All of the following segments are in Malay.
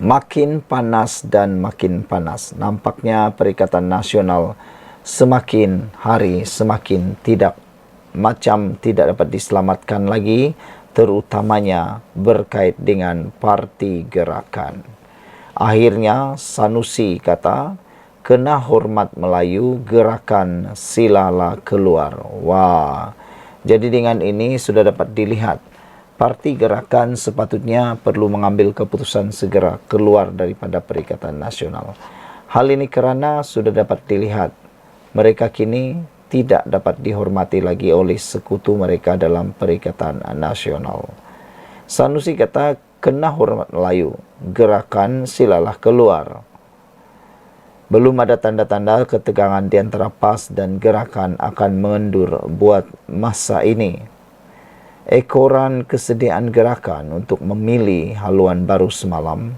Makin panas dan makin panas. Nampaknya Perikatan Nasional semakin hari semakin tidak dapat diselamatkan lagi, terutamanya berkait dengan parti gerakan. Akhirnya Sanusi kata, kena hormat Melayu, gerakan silalah keluar. Wah, jadi dengan ini sudah dapat dilihat parti gerakan sepatutnya perlu mengambil keputusan segera keluar daripada Perikatan Nasional. Hal ini kerana sudah dapat dilihat mereka kini tidak dapat dihormati lagi oleh sekutu mereka dalam Perikatan Nasional. Sanusi kata, kena hormat Melayu, gerakan silalah keluar. Belum ada tanda-tanda ketegangan di antara PAS dan gerakan akan mengendur buat masa ini. Ekoran kesediaan gerakan untuk memilih haluan baru semalam,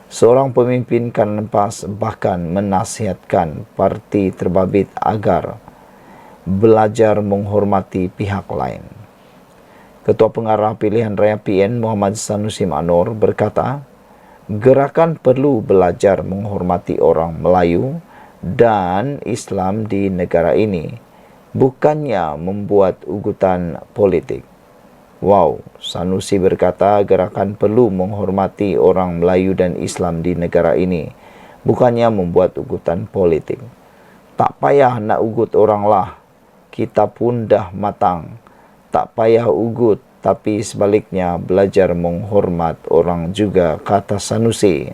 seorang pemimpin kanan PAS bahkan menasihatkan parti terbabit agar belajar menghormati pihak lain. Ketua Pengarah Pilihan Raya PN Muhammad Sanusi Ma'nur berkata, gerakan perlu belajar menghormati orang Melayu dan Islam di negara ini, bukannya membuat ugutan politik. Wow, Sanusi berkata gerakan perlu menghormati orang Melayu dan Islam di negara ini, bukannya membuat ugutan politik. Tak payah nak ugut orang lah, kita pun dah matang. Tak payah ugut, tapi sebaliknya belajar menghormat orang juga, kata Sanusi.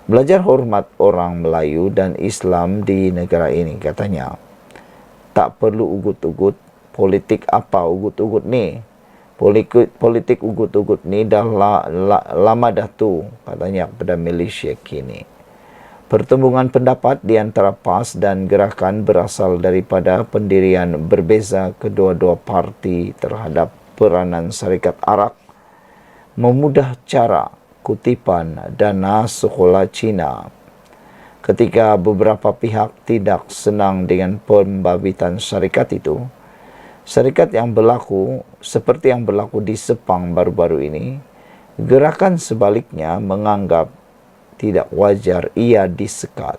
Belajar hormat orang Melayu dan Islam di negara ini, katanya. Tak perlu ugut-ugut, politik apa ugut-ugut ni? Politik ugut-ugut ni dah lama dah tu, katanya kepada Malaysia kini. Pertembungan pendapat di antara PAS dan gerakan berasal daripada pendirian berbeza kedua-dua parti terhadap peranan Syarikat Arak memudah cara kutipan dana sekolah Cina. Ketika beberapa pihak tidak senang dengan pembabitan syarikat itu, syarikat yang berlaku seperti yang berlaku di Sepang baru-baru ini, gerakan sebaliknya menganggap tidak wajar ia disekat.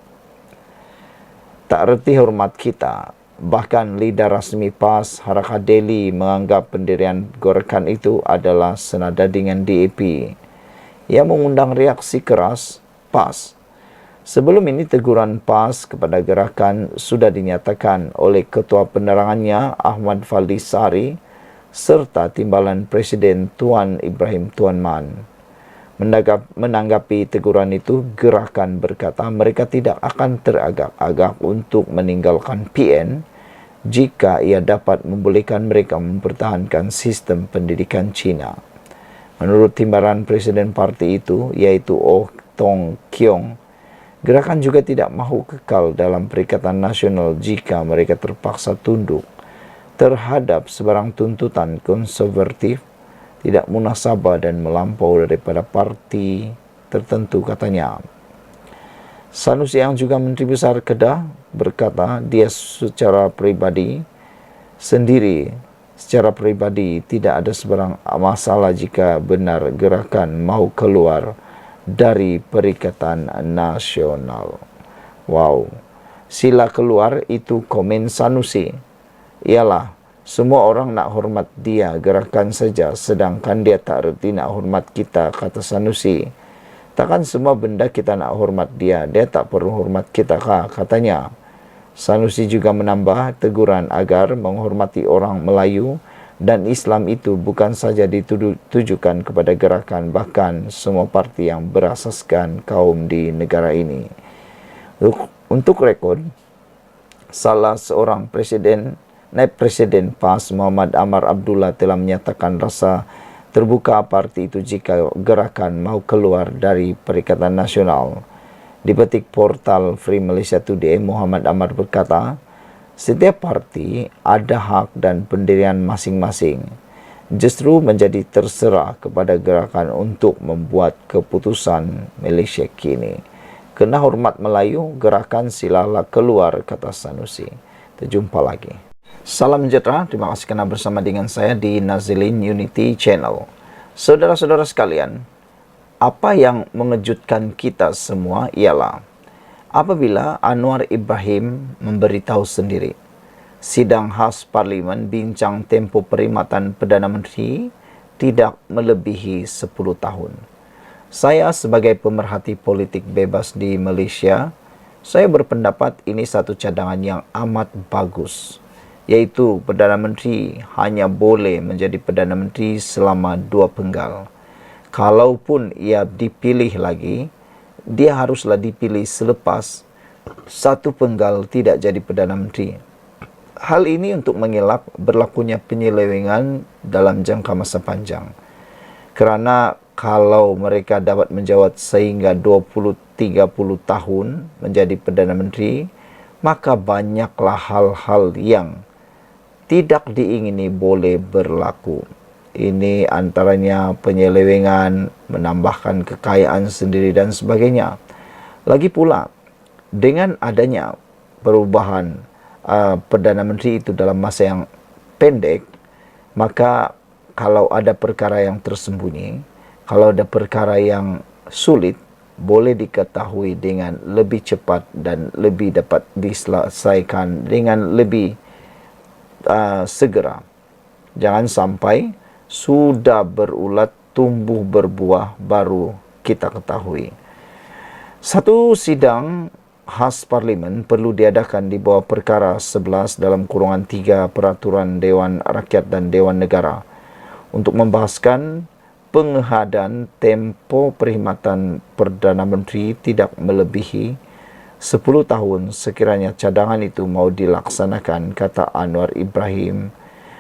Tak reti hormat kita. Bahkan lidah rasmi PAS Harakah Delhi menganggap pendirian gerakan itu adalah senada dengan DAP. Ia mengundang reaksi keras PAS. Sebelum ini teguran PAS kepada gerakan sudah dinyatakan oleh Ketua Penerangannya Ahmad Faldis Sari serta Timbalan Presiden Tuan Ibrahim Tuan Man. Menanggapi teguran itu, gerakan berkata mereka tidak akan teragak-agak untuk meninggalkan PN jika ia dapat membolehkan mereka mempertahankan sistem pendidikan Cina. Menurut timbalan Presiden parti itu, iaitu Oh Tong Kiong, gerakan juga tidak mahu kekal dalam Perikatan Nasional jika mereka terpaksa tunduk terhadap sebarang tuntutan konservatif, tidak munasabah dan melampau daripada parti tertentu, katanya. Sanusi yang juga Menteri Besar Kedah berkata dia secara pribadi tidak ada sebarang masalah jika benar gerakan mahu keluar dari Perikatan Nasional. Wow, sila keluar itu komen Sanusi. Ialah semua orang nak hormat dia, gerakan saja, sedangkan dia tak reti nak hormat kita, kata Sanusi. Takkan semua benda kita nak hormat dia tak perlu hormat kita kah, katanya. Sanusi juga menambah teguran agar menghormati orang Melayu dan Islam itu bukan saja ditujukan kepada gerakan, bahkan semua parti yang berasaskan kaum di negara ini. Untuk rekod, salah seorang Naib Presiden PAS Muhammad Amar Abdullah telah menyatakan rasa terbuka parti itu jika gerakan mahu keluar dari Perikatan Nasional. Di petik portal Free Malaysia Today, Muhammad Amar berkata, setiap parti ada hak dan pendirian masing-masing. Justru menjadi terserah kepada gerakan untuk membuat keputusan Malaysia kini. Kena hormat Melayu, gerakan silalah keluar, kata Sanusi. Terjumpa lagi. Salam sejahtera, terima kasih kerana bersama dengan saya di Nazilin Unity Channel. Saudara-saudara sekalian, Apa yang mengejutkan kita semua ialah apabila Anwar Ibrahim memberitahu sendiri, sidang khas Parlimen bincang tempoh perkhidmatan Perdana Menteri tidak melebihi 10 tahun. Saya sebagai pemerhati politik bebas di Malaysia, saya berpendapat ini satu cadangan yang amat bagus, yaitu Perdana Menteri hanya boleh menjadi Perdana Menteri selama 2 penggal. Kalaupun ia dipilih lagi, dia haruslah dipilih selepas 1 penggal tidak jadi Perdana Menteri. Hal ini untuk mengelak berlakunya penyelewengan dalam jangka masa panjang. Kerana kalau mereka dapat menjawat sehingga 20-30 tahun menjadi Perdana Menteri, maka banyaklah hal-hal yang tidak diingini boleh berlaku. Ini antaranya penyelewengan, menambahkan kekayaan sendiri dan sebagainya. Lagi pula, dengan adanya perubahan Perdana Menteri itu dalam masa yang pendek, maka kalau ada perkara yang tersembunyi, kalau ada perkara yang sulit, boleh diketahui dengan lebih cepat dan lebih dapat diselesaikan dengan lebih segera. Jangan sampai sudah berulat, tumbuh berbuah, baru kita ketahui. Satu sidang khas Parlimen perlu diadakan di bawah perkara 11 dalam kurungan 3 Peraturan Dewan Rakyat dan Dewan Negara untuk membahaskan pengehadan tempoh perkhidmatan Perdana Menteri tidak melebihi 10 tahun sekiranya cadangan itu mau dilaksanakan, kata Anwar Ibrahim.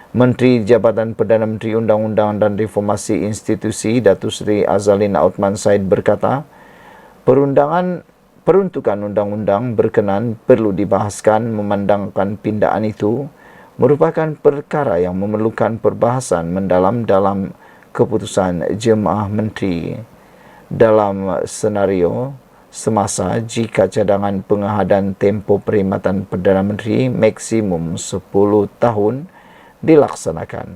Menteri Jabatan Perdana Menteri Undang-Undang dan Reformasi Institusi Datuk Seri Azalina Othman Said berkata, peruntukan undang-undang berkenan perlu dibahaskan memandangkan pindaan itu merupakan perkara yang memerlukan perbahasan mendalam dalam keputusan Jemaah Menteri dalam senario semasa jika cadangan pengehadan tempoh perkhidmatan Perdana Menteri maksimum 10 tahun dilaksanakan,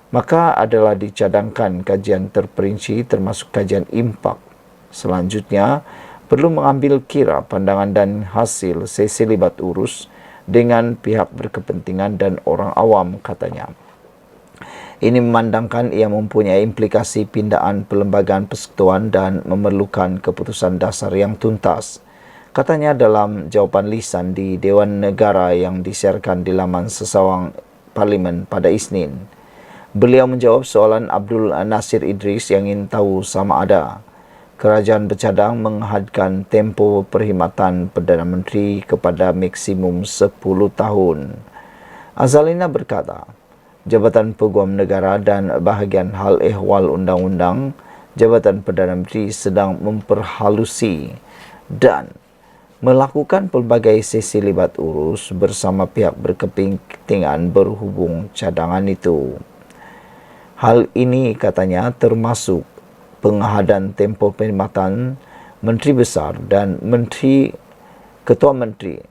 maka adalah dicadangkan kajian terperinci termasuk kajian impak. Selanjutnya, perlu mengambil kira pandangan dan hasil sesi libat urus dengan pihak berkepentingan dan orang awam, katanya. Ini memandangkan ia mempunyai implikasi pindaan perlembagaan persekutuan dan memerlukan keputusan dasar yang tuntas, katanya dalam jawapan lisan di Dewan Negara yang disiarkan di laman sesawang Parlimen pada Isnin. Beliau menjawab soalan Abdul Nasir Idris yang ingin tahu sama ada kerajaan bercadang menghadkan tempoh perkhidmatan Perdana Menteri kepada maksimum 10 tahun. Azalina berkata, Jabatan Peguam Negara dan bahagian hal ehwal undang-undang Jabatan Perdana Menteri sedang memperhalusi dan melakukan pelbagai sesi libat urus bersama pihak berkepentingan berhubung cadangan itu. Hal ini, katanya, termasuk pengehadan tempoh perkhidmatan Menteri Besar dan Ketua Menteri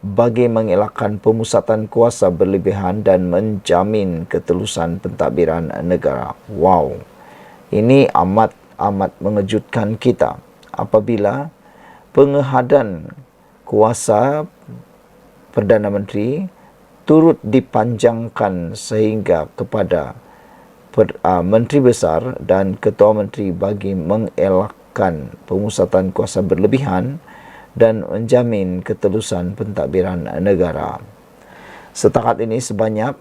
bagi mengelakkan pemusatan kuasa berlebihan dan menjamin ketelusan pentadbiran negara. Wow, ini amat mengejutkan kita apabila pengehadan kuasa Perdana Menteri turut dipanjangkan sehingga kepada Menteri Besar dan Ketua Menteri bagi mengelakkan pemusatan kuasa berlebihan dan menjamin ketelusan pentadbiran negara. Setakat ini sebanyak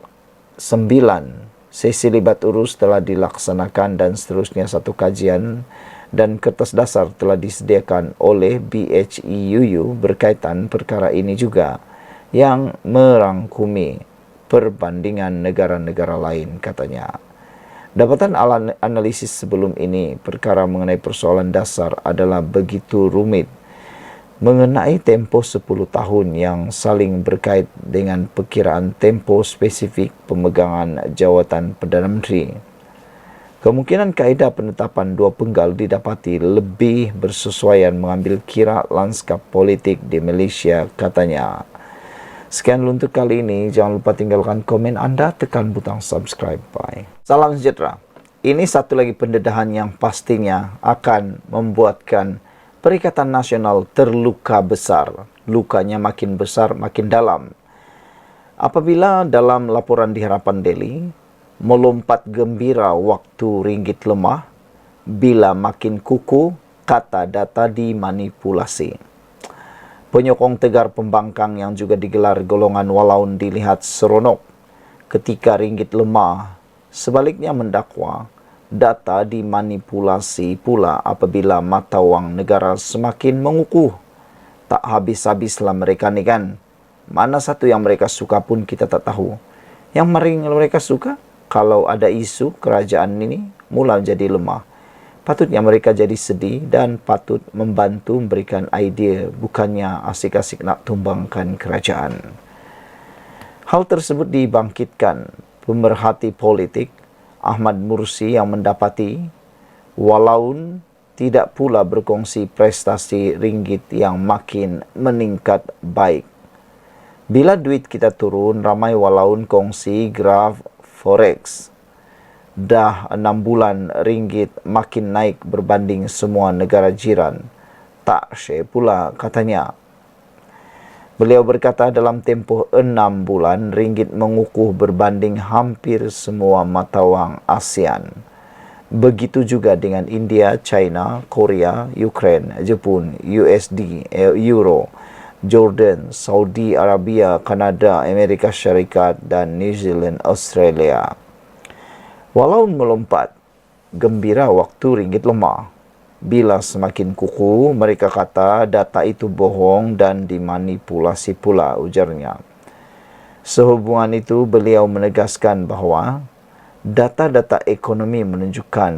9 sesi libat urus telah dilaksanakan dan seterusnya 1 kajian dan kertas dasar telah disediakan oleh BHEUU berkaitan perkara ini juga yang merangkumi perbandingan negara-negara lain, katanya. Dapatan analisis sebelum ini, perkara mengenai persoalan dasar adalah begitu rumit mengenai tempoh 10 tahun yang saling berkait dengan perkiraan tempoh spesifik pemegangan jawatan Perdana Menteri. Kemungkinan kaedah penetapan 2 penggal didapati lebih bersesuaian mengambil kira lanskap politik di Malaysia, katanya. Sekian untuk kali ini. Jangan lupa tinggalkan komen anda, tekan butang subscribe. Bye. Salam sejahtera. Ini satu lagi pendedahan yang pastinya akan membuatkan Perikatan Nasional terluka besar. Lukanya makin besar, makin dalam. Apabila dalam laporan di Harapan Daily, melompat gembira waktu ringgit lemah, bila makin kuku, kata data dimanipulasi. Penyokong tegar pembangkang yang juga digelar golongan walaun dilihat seronok ketika ringgit lemah. Sebaliknya mendakwa, data dimanipulasi pula apabila mata wang negara semakin mengukuh. Tak habis-habislah mereka ni kan. Mana satu yang mereka suka pun kita tak tahu. Yang mereka suka, kalau ada isu kerajaan ini mula jadi lemah, patutnya mereka jadi sedih dan patut membantu memberikan idea, bukannya asik-asik nak tumbangkan kerajaan. Hal tersebut dibangkitkan pemerhati politik Ahmad Mursi yang mendapati walaupun tidak pula berkongsi prestasi ringgit yang makin meningkat baik. Bila duit kita turun, ramai walaupun kongsi graf forex. Dah 6 bulan ringgit makin naik berbanding semua negara jiran. Tak syek pula katanya. Beliau berkata dalam tempoh 6 bulan ringgit mengukuh berbanding hampir semua mata wang ASEAN. Begitu juga dengan India, China, Korea, Ukraine, Jepun, USD, Euro, Jordan, Saudi Arabia, Kanada, Amerika Syarikat dan New Zealand, Australia. Walau melompat, gembira waktu ringgit lemah. Bila semakin kuku, mereka kata data itu bohong dan dimanipulasi pula, ujarnya. Sehubungan itu, beliau menegaskan bahawa data-data ekonomi menunjukkan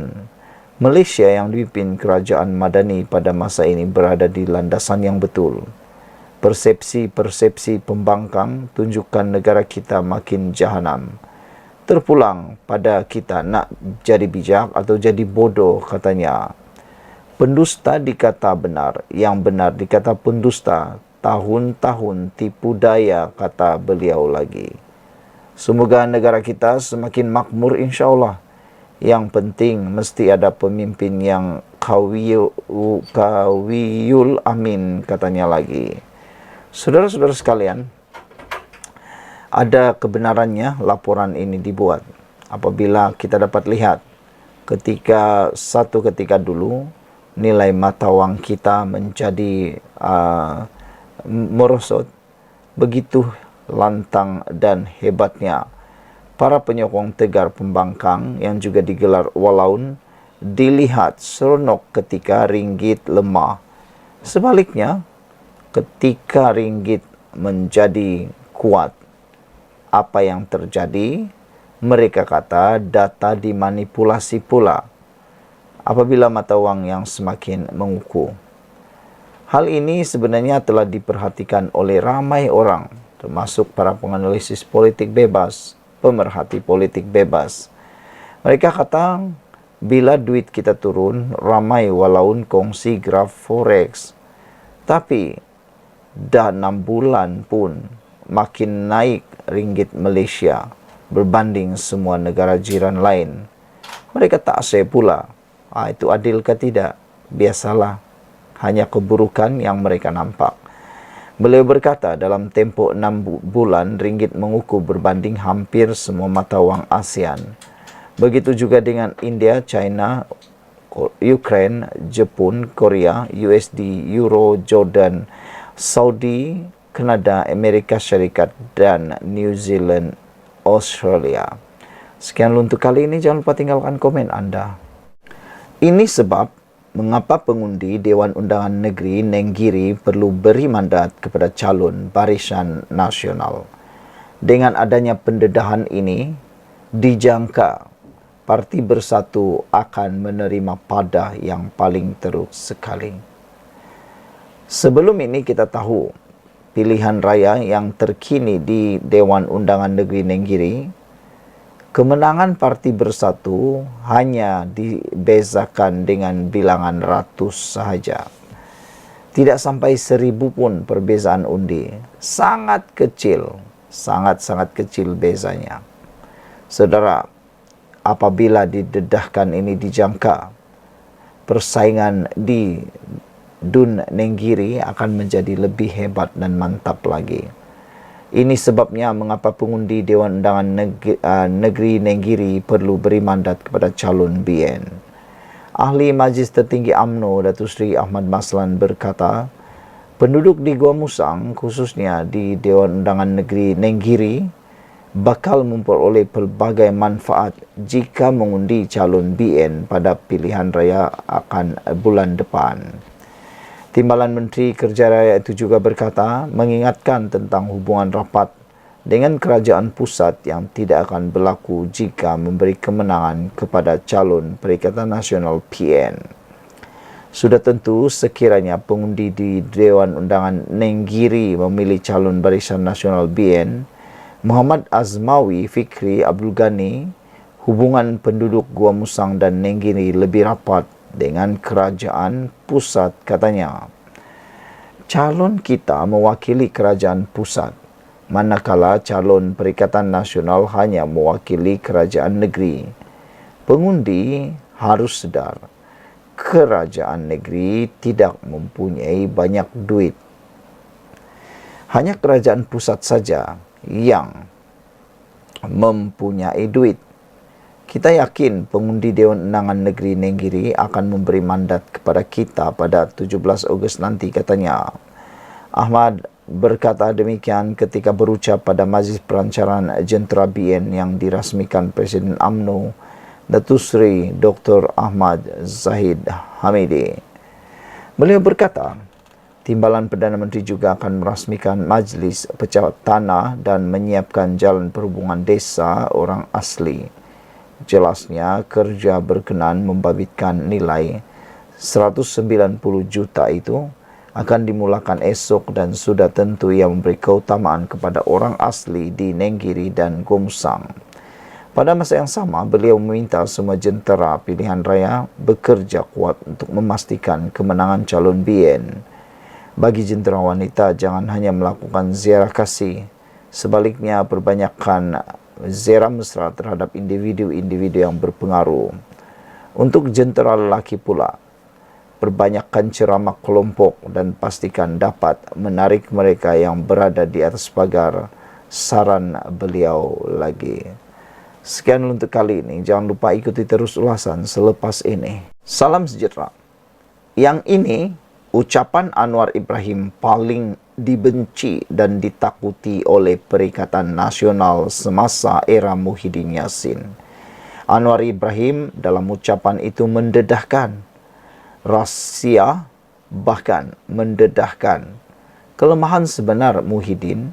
Malaysia yang dipimpin kerajaan Madani pada masa ini berada di landasan yang betul. Persepsi-persepsi pembangkang tunjukkan negara kita makin jahanam. Terpulang pada kita nak jadi bijak atau jadi bodoh, katanya. Pendusta dikata benar, yang benar dikata pendusta. Tahun-tahun tipu daya, kata beliau lagi. Semoga negara kita semakin makmur insyaAllah. Yang penting mesti ada pemimpin yang kawiyul amin, katanya lagi. Saudara-saudara sekalian, ada kebenarannya laporan ini dibuat. Apabila kita dapat lihat ketika dulu nilai mata wang kita menjadi merosot, begitu lantang dan hebatnya para penyokong tegar pembangkang yang juga digelar walaun dilihat seronok ketika ringgit lemah. Sebaliknya, ketika ringgit menjadi kuat, apa yang terjadi? Mereka kata data dimanipulasi pula apabila mata wang yang semakin mengukuh. Hal ini sebenarnya telah diperhatikan oleh ramai orang, termasuk para penganalisis politik bebas, pemerhati politik bebas. Mereka kata, bila duit kita turun, ramai walaupun kongsi graf forex. Tapi, dah 6 bulan pun makin naik ringgit Malaysia berbanding semua negara jiran lain. Mereka tak say pula. Itu adil ke tidak? Biasalah. Hanya keburukan yang mereka nampak. Beliau berkata dalam tempoh 6 bulan ringgit mengukuh berbanding hampir semua mata wang ASEAN. Begitu juga dengan India, China, Ukraine, Jepun, Korea, USD, Euro, Jordan, Saudi, Kanada, Amerika Syarikat dan New Zealand, Australia. Sekian untuk kali ini, jangan lupa tinggalkan komen Anda. Ini sebab mengapa pengundi Dewan Undangan Negeri Nenggiri perlu beri mandat kepada calon Barisan Nasional. Dengan adanya pendedahan ini, dijangka Parti Bersatu akan menerima padah yang paling teruk sekali. Sebelum ini kita tahu pilihan raya yang terkini di Dewan Undangan Negeri Nenggiri, kemenangan Parti Bersatu hanya dibezakan dengan bilangan ratus sahaja. Tidak sampai 1000 pun perbezaan undi. Sangat kecil, sangat-sangat kecil bezanya. Saudara, apabila didedahkan ini dijangka, persaingan di Dun Nenggiri akan menjadi lebih hebat dan mantap lagi. Ini sebabnya mengapa pengundi Dewan Undangan Negeri Nenggiri perlu beri mandat kepada calon BN. Ahli Majlis Tertinggi UMNO Datuk Seri Ahmad Maslan berkata, penduduk di Gua Musang, khususnya di Dewan Undangan Negeri Nenggiri, bakal memperoleh pelbagai manfaat jika mengundi calon BN pada pilihan raya akan bulan depan. Timbalan Menteri Kerja Raya itu juga berkata, mengingatkan tentang hubungan rapat dengan kerajaan pusat yang tidak akan berlaku jika memberi kemenangan kepada calon Perikatan Nasional PN. Sudah tentu sekiranya pengundi di Dewan Undangan Nenggiri memilih calon Barisan Nasional BN, Muhammad Azmawi Fikri Abdul Ghani, hubungan penduduk Gua Musang dan Nenggiri lebih rapat dengan kerajaan pusat, katanya. Calon kita mewakili kerajaan pusat, manakala calon Perikatan Nasional hanya mewakili kerajaan negeri. Pengundi harus sedar, kerajaan negeri tidak mempunyai banyak duit. Hanya kerajaan pusat saja yang mempunyai duit. Kita yakin pengundi Dewan Undangan Negeri Nenggiri akan memberi mandat kepada kita pada 17 Ogos nanti, katanya. Ahmad berkata demikian ketika berucap pada Majlis Perancaran Jentera BN yang dirasmikan Presiden UMNO Datuk Seri Dr. Ahmad Zahid Hamidi. Beliau berkata, Timbalan Perdana Menteri juga akan merasmikan Majlis Pecah Tanah dan menyiapkan jalan perhubungan desa orang asli. Jelasnya, kerja berkenan membabitkan nilai 190 juta itu akan dimulakan esok dan sudah tentu ia memberi keutamaan kepada orang asli di Nenggiri dan Gua Musang. Pada masa yang sama, beliau meminta semua jentera pilihan raya bekerja kuat untuk memastikan kemenangan calon BN. Bagi jentera wanita, jangan hanya melakukan ziarah kasih, sebaliknya perbanyakkan ziarah mesra terhadap individu-individu yang berpengaruh. Untuk jentera lelaki pula, perbanyakkan ceramah kelompok dan pastikan dapat menarik mereka yang berada di atas pagar, saran beliau lagi. Sekian untuk kali ini. Jangan lupa ikuti terus ulasan selepas ini. Salam sejahtera. Yang ini ucapan Anwar Ibrahim paling dibenci dan ditakuti oleh Perikatan Nasional semasa era Muhyiddin Yassin. Anwar Ibrahim dalam ucapan itu mendedahkan rahsia, bahkan mendedahkan kelemahan sebenar Muhyiddin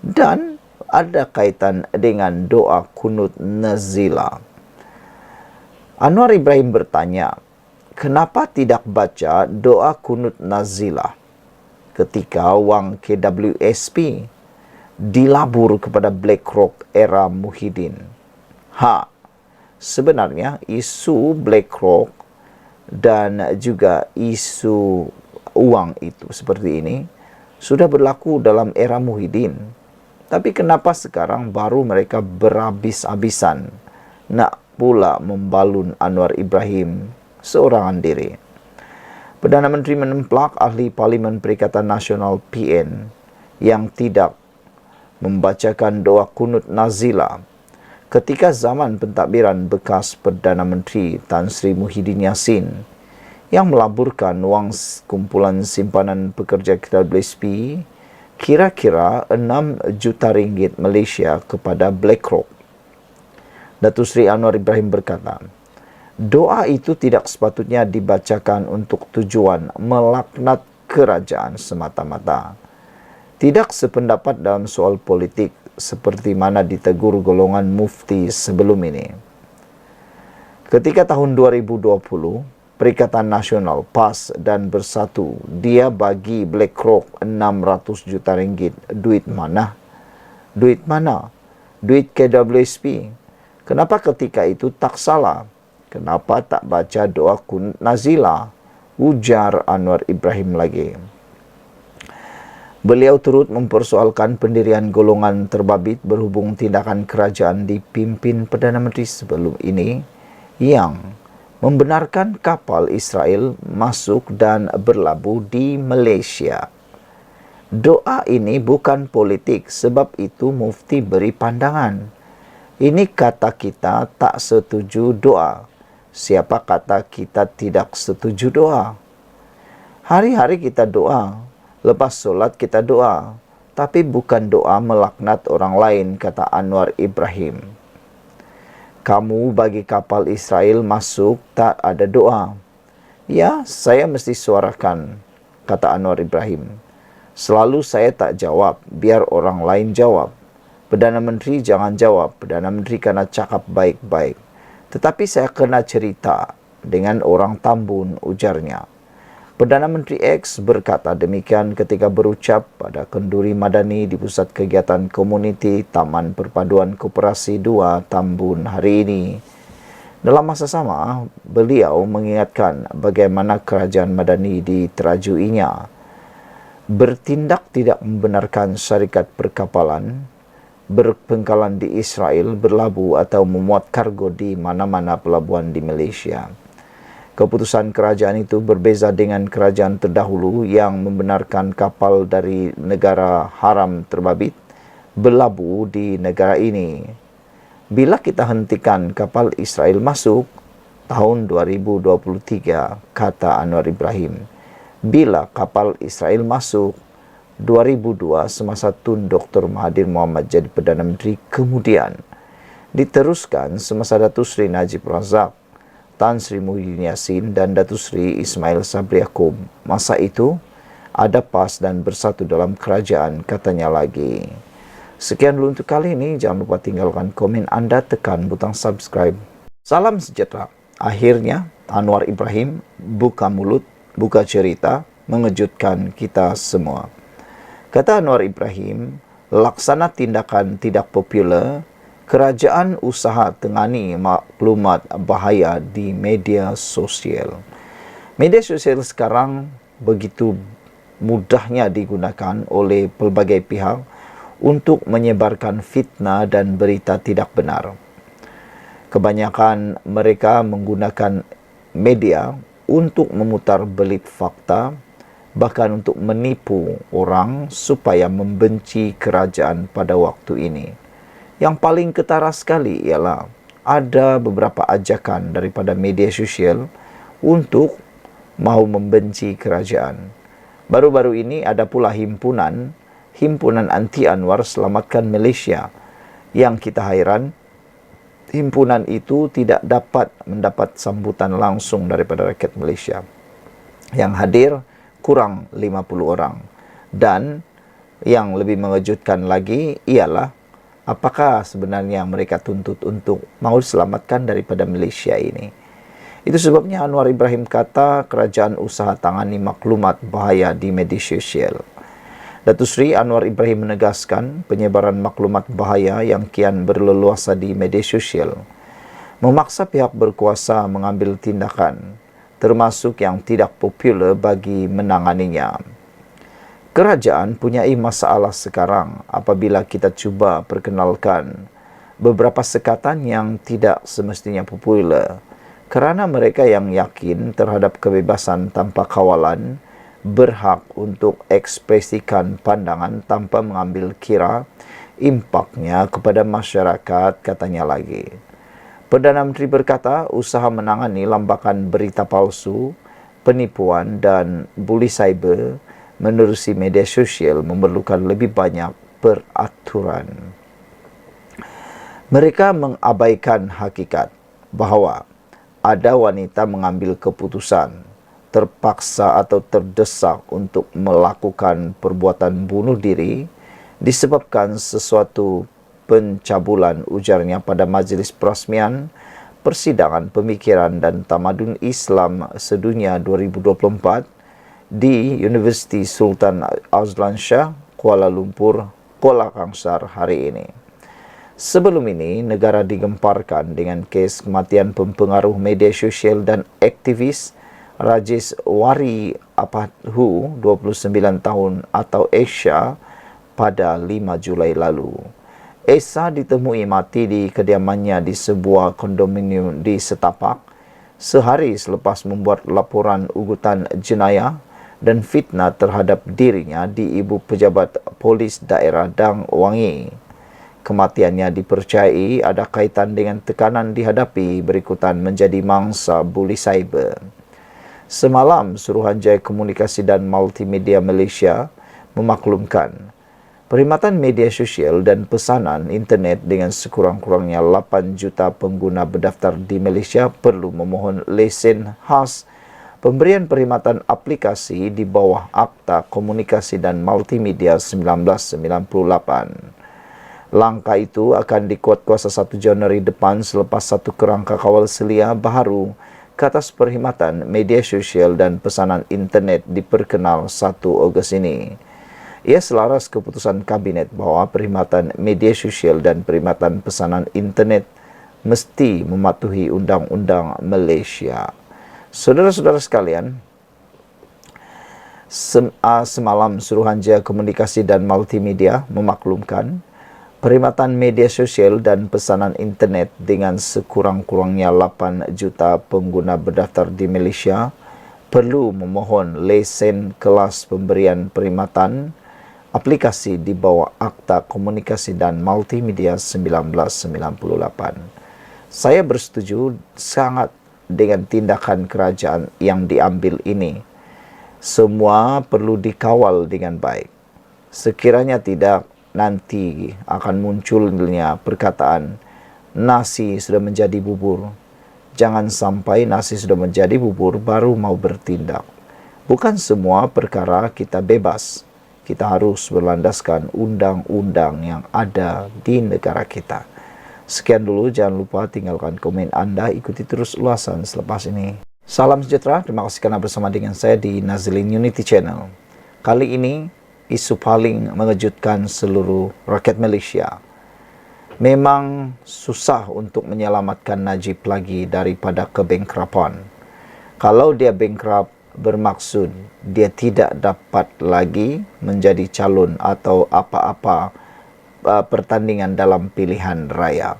dan ada kaitan dengan doa kunut nazilah. Anwar Ibrahim bertanya, kenapa tidak baca doa kunut nazilah ketika wang KWSP dilabur kepada BlackRock era Muhyiddin? Sebenarnya isu BlackRock dan juga isu uang itu seperti ini sudah berlaku dalam era Muhyiddin. Tapi kenapa sekarang baru mereka berhabis-habisan nak pula membalun Anwar Ibrahim seorangan diri? Perdana Menteri menemplak ahli Parlimen Perikatan Nasional PN yang tidak membacakan doa kunut nazilah ketika zaman pentadbiran bekas Perdana Menteri Tan Sri Muhyiddin Yassin yang melaburkan wang kumpulan simpanan pekerja KWSP kira-kira 6 juta ringgit Malaysia kepada BlackRock. Datuk Seri Anwar Ibrahim berkata, doa itu tidak sepatutnya dibacakan untuk tujuan melaknat kerajaan semata-mata. Tidak sependapat dalam soal politik seperti mana ditegur golongan mufti sebelum ini. Ketika tahun 2020, Perikatan Nasional PAS dan Bersatu, dia bagi BlackRock 600 juta ringgit. Duit mana? Duit mana? Duit KWSP. Kenapa ketika itu tak salah? Kenapa tak baca doa kunut nazilah? Ujar Anwar Ibrahim lagi. Beliau turut mempersoalkan pendirian golongan terbabit berhubung tindakan kerajaan dipimpin Perdana Menteri sebelum ini yang membenarkan kapal Israel masuk dan berlabuh di Malaysia. Doa ini bukan politik, sebab itu mufti beri pandangan. Ini kata kita tak setuju doa. Siapa kata kita tidak setuju doa? Hari-hari kita doa, lepas solat kita doa, tapi bukan doa melaknat orang lain, kata Anwar Ibrahim. Kamu bagi kapal Israel masuk tak ada doa. Ya, saya mesti suarakan, kata Anwar Ibrahim. Selalu saya tak jawab, biar orang lain jawab. Perdana Menteri jangan jawab, Perdana Menteri kena cakap baik-baik. Tetapi saya kena cerita dengan orang Tambun, ujarnya. Perdana Menteri X berkata demikian ketika berucap pada kenduri Madani di Pusat Kegiatan Komuniti Taman Perpaduan Koperasi 2 Tambun hari ini. Dalam masa sama, beliau mengingatkan bagaimana kerajaan Madani diterajuinya bertindak tidak membenarkan syarikat perkapalan berpengkalan di Israel berlabuh atau memuat kargo di mana-mana pelabuhan di Malaysia. Keputusan kerajaan itu berbeza dengan kerajaan terdahulu yang membenarkan kapal dari negara haram terbabit berlabuh di negara ini. Bila kita hentikan kapal Israel masuk tahun 2023, kata Anwar Ibrahim. Bila kapal Israel masuk 2002 semasa Tun Dr. Mahathir Mohamad jadi Perdana Menteri, kemudian diteruskan semasa Datuk Seri Najib Razak, Tan Sri Muhyiddin Yassin dan Datuk Seri Ismail Sabri Yaakob. Masa itu ada PAS dan bersatu dalam kerajaan, katanya lagi. Sekian dulu untuk kali ini. Jangan lupa tinggalkan komen Anda, tekan butang subscribe. Salam sejahtera. Akhirnya Anwar Ibrahim buka mulut, buka cerita, mengejutkan kita semua. Kata Anwar Ibrahim, laksana tindakan tidak popular, kerajaan usaha tengani maklumat bahaya di media sosial. Media sosial sekarang begitu mudahnya digunakan oleh pelbagai pihak untuk menyebarkan fitnah dan berita tidak benar. Kebanyakan mereka menggunakan media untuk memutar belit fakta, bahkan untuk menipu orang supaya membenci kerajaan pada waktu ini. Yang paling ketara sekali ialah ada beberapa ajakan daripada media sosial untuk mahu membenci kerajaan. Baru-baru ini ada pula himpunan anti Anwar Selamatkan Malaysia, yang kita hairan himpunan itu tidak dapat mendapat sambutan langsung daripada rakyat Malaysia. Yang hadir kurang 50 orang. Dan yang lebih mengejutkan lagi ialah apakah sebenarnya mereka tuntut untuk mahu selamatkan daripada Malaysia ini. Itu sebabnya Anwar Ibrahim kata kerajaan usaha tangani maklumat bahaya di media sosial. Datuk Seri Anwar Ibrahim menegaskan penyebaran maklumat bahaya yang kian berleluasa di media sosial memaksa pihak berkuasa mengambil tindakan, termasuk yang tidak popular bagi menanganinya. Kerajaan punya masalah sekarang apabila kita cuba perkenalkan beberapa sekatan yang tidak semestinya popular, kerana mereka yang yakin terhadap kebebasan tanpa kawalan berhak untuk ekspresikan pandangan tanpa mengambil kira impaknya kepada masyarakat, katanya lagi. Perdana Menteri berkata usaha menangani lambakan berita palsu, penipuan dan buli cyber menerusi media sosial memerlukan lebih banyak peraturan. Mereka mengabaikan hakikat bahawa ada wanita mengambil keputusan terpaksa atau terdesak untuk melakukan perbuatan bunuh diri disebabkan sesuatu pencabulan, ujarnya pada Majlis Perasmian Persidangan Pemikiran dan Tamadun Islam Sedunia 2024 di Universiti Sultan Azlan Shah, Kuala Lumpur, Kuala Kangsar hari ini. Sebelum ini, negara digemparkan dengan kes kematian pempengaruh media sosial dan aktivis Rajesh Wari Apathu, 29 tahun atau Esha, pada 5 Julai lalu. Esa ditemui mati di kediamannya di sebuah kondominium di Setapak sehari selepas membuat laporan ugutan jenayah dan fitnah terhadap dirinya di Ibu Pejabat Polis Daerah Dang Wangi. Kematiannya dipercayai ada kaitan dengan tekanan dihadapi berikutan menjadi mangsa buli cyber. Semalam, Suruhanjaya Komunikasi dan Multimedia Malaysia memaklumkan perkhidmatan media sosial dan pesanan internet dengan sekurang-kurangnya 8 juta pengguna berdaftar di Malaysia perlu memohon lesen khas pemberian perkhidmatan aplikasi di bawah Akta Komunikasi dan Multimedia 1998. Langkah itu akan dikuat kuasa 1 Januari depan selepas satu kerangka kawal selia baharu ke atas perkhidmatan media sosial dan pesanan internet diperkenal 1 Ogos ini. Ia selaras keputusan Kabinet bahawa perkhidmatan media sosial dan perkhidmatan pesanan internet mesti mematuhi Undang-Undang Malaysia. Saudara-saudara sekalian, semalam Suruhanjaya Komunikasi dan Multimedia memaklumkan perkhidmatan media sosial dan pesanan internet dengan sekurang-kurangnya 8 juta pengguna berdaftar di Malaysia perlu memohon lesen kelas pemberian perkhidmatan aplikasi di bawah Akta Komunikasi dan Multimedia 1998. Saya bersetuju sangat dengan tindakan kerajaan yang diambil ini. Semua perlu dikawal dengan baik. Sekiranya tidak, nanti akan munculnya perkataan nasi sudah menjadi bubur. Jangan sampai nasi sudah menjadi bubur baru mau bertindak. Bukan semua perkara kita bebas. Kita harus berlandaskan undang-undang yang ada di negara kita. Sekian dulu, jangan lupa tinggalkan komen Anda, ikuti terus ulasan selepas ini. Salam sejahtera, terima kasih karena bersama dengan saya di Nazilin Unity Channel. Kali ini, isu paling mengejutkan seluruh rakyat Malaysia. Memang susah untuk menyelamatkan Najib lagi daripada kebangkrapan. Kalau dia bankrupt, bermaksud dia tidak dapat lagi menjadi calon atau apa-apa pertandingan dalam pilihan raya.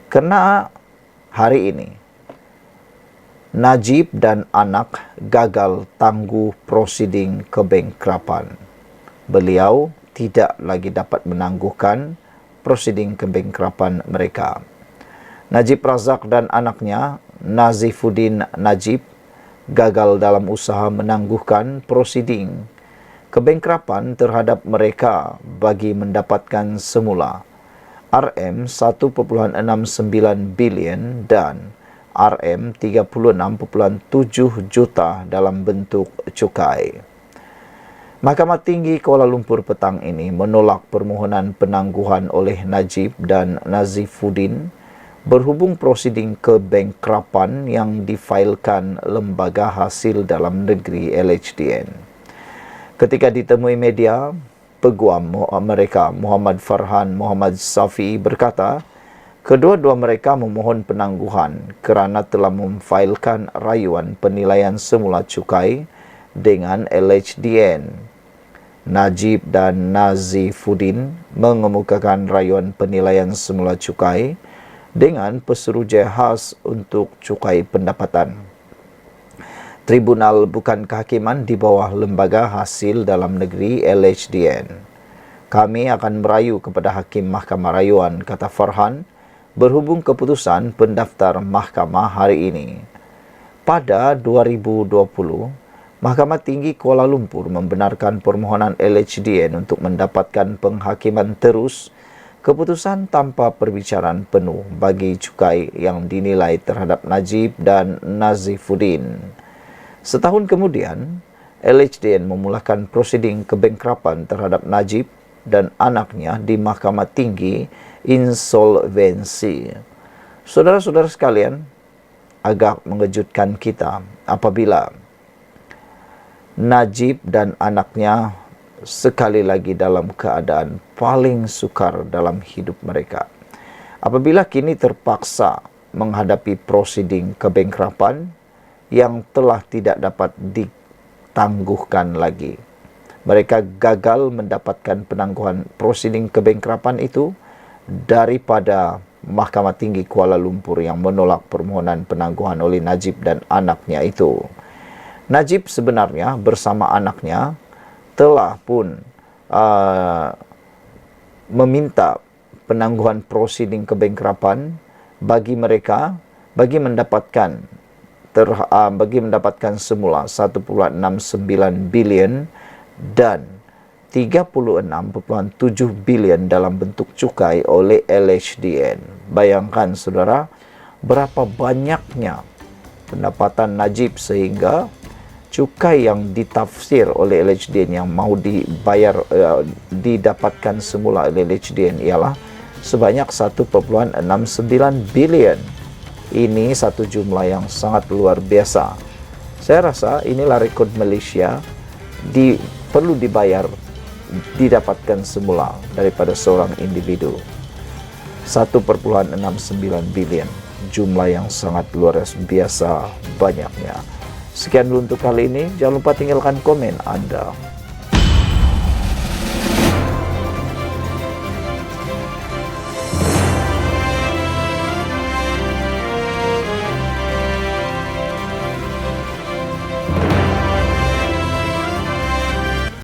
Kerana hari ini Najib dan anak gagal tangguh prosiding kebangkrapan. Beliau tidak lagi dapat menangguhkan prosiding kebangkrapan mereka. Najib Razak dan anaknya Nazifuddin Najib gagal dalam usaha menangguhkan prosiding kebangkrapan terhadap mereka bagi mendapatkan semula RM1.69 bilion dan RM36.7 juta dalam bentuk cukai. Mahkamah Tinggi Kuala Lumpur petang ini menolak permohonan penangguhan oleh Najib dan Nazifuddin berhubung prosiding kebangkrapan yang difailkan Lembaga Hasil Dalam Negeri LHDN. Ketika ditemui media, peguam mereka Muhammad Farhan Muhammad Safi berkata, kedua-dua mereka memohon penangguhan kerana telah memfailkan rayuan penilaian semula cukai dengan LHDN. Najib dan Nazifuddin mengemukakan rayuan penilaian semula cukai dengan pesuruhjaya khas untuk cukai pendapatan. Tribunal Bukan Kehakiman di bawah Lembaga Hasil Dalam Negeri LHDN. Kami akan merayu kepada Hakim Mahkamah Rayuan, kata Farhan, berhubung keputusan pendaftar mahkamah hari ini. Pada 2020, Mahkamah Tinggi Kuala Lumpur membenarkan permohonan LHDN untuk mendapatkan penghakiman terus keputusan tanpa perbicaraan penuh bagi cukai yang dinilai terhadap Najib dan Nazifuddin. Setahun kemudian, LHDN memulakan prosiding kebangkrapan terhadap Najib dan anaknya di Mahkamah Tinggi Insolvensi. Saudara-saudara sekalian, agak mengejutkan kita apabila Najib dan anaknya sekali lagi dalam keadaan paling sukar dalam hidup mereka. Apabila kini terpaksa menghadapi prosiding kebangkrapan yang telah tidak dapat ditangguhkan lagi. Mereka gagal mendapatkan penangguhan prosiding kebankrapan itu daripada Mahkamah Tinggi Kuala Lumpur yang menolak permohonan penangguhan oleh Najib dan anaknya itu. Najib sebenarnya bersama anaknya telah pun meminta penangguhan prosiding kebankrapan bagi mereka bagi mendapatkan semula 1.69 bilion dan 36.7 bilion dalam bentuk cukai oleh LHDN. Bayangkan saudara, berapa banyaknya pendapatan Najib sehingga cukai yang ditafsir oleh LHDN yang mau didapatkan semula oleh LHDN ialah sebanyak 1.69 bilion. Ini satu jumlah yang sangat luar biasa. Saya rasa inilah rekod Malaysia perlu didapatkan semula daripada seorang individu. 1.69 bilion, jumlah yang sangat luar biasa banyaknya. Sekian dulu untuk kali ini. Jangan lupa tinggalkan komen Anda.